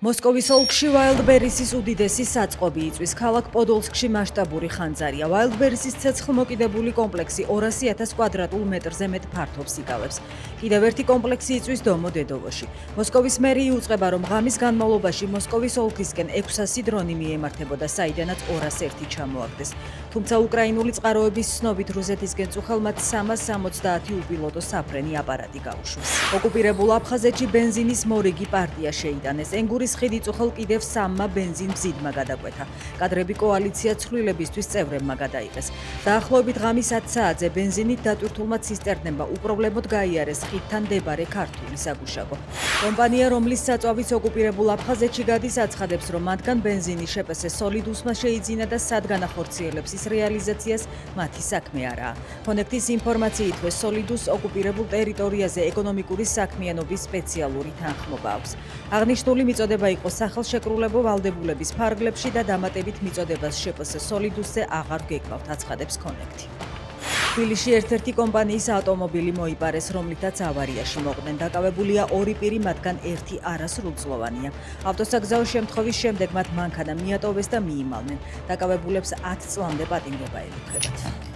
მოსკოვის ოლქში Wildberries-ის უდიდესი საწყობი იწვის. ქალაქ პოდოლსკში მასშტაბური ხანძარია. Wildberries-ის ცეცხლმოკიდებული კომპლექსი 200,000 კვადრატულ მეტრზე მეტ ფართობს იკავებს. კიდევ ერთი კომპლექსი იწვის დომოდედოვოში. მოსკოვის მერი იუწყება, რომ ღამის განმავლობაში მოსკოვის ოლქისკენ 600 დრონი მიემართებოდა, საიდანაც 201 ჩამოაგდეს. თუმცა უკრაინული წყაროების ცნობით რუსეთისკენ წუხელმაც 370 უპილოტო საფრენი აპარატი გაუშვეს. ოკუპირებულ აფხაზეთში ბენზინის მორიგი პარტია შეიტანეს. ენგურის ხიდი წუხელ კიდევ 3 ბენზინ მზიდმა გადაკვეთა. კადრები კოალიცია ცვლილებისთვის წევრებმა გადაიღეს. დაახლოებით ღამის 10 საათზე ბენზინით დატვირთულმა ცისტერნებმა უპრობლემოდ გაიარეს ხიდთან მდებარე ქართული საგუშაგო. კომპანია, რომლის საწვავიც ოკუპირებულ აფხაზეთში გადის, აცხადებს, რომ მათგან ბენზინის შეპს სოლიდუსმა შეიძინა და სად განახორციელებს ის რეალიზაციას მათი საქმე არაა. Connect-ის ინფორმაციით, სოლიდუს ოკუპირებულ ტერიტორიაზე ეკონომიკური საქმიანობის სპეციალური თანხმობა აქვს. აღნიშნული მიწოდება იყო სახელშეკრულებო ვალდებულების ფარგლებში და დამატებით მიწოდებას შეპს სოლიდუსზე აღარ გეკმავთ, აცხადებს Connect. თბილისში ერთ-ერთი კომპანიის ავტომობილი მოიპარეს, რომლითაც ავარიაში მოყდნენ. დაკავებულია 2 პირი, მათგან ერთი არასრულწლოვანია. ავტოსაგზაო შემთხვევის შემდეგ მათ მანქანა მიატოვეს და მიიმალნენ. დაკავებულებს 10 წლამდე პატიმრობა ელოქებათ.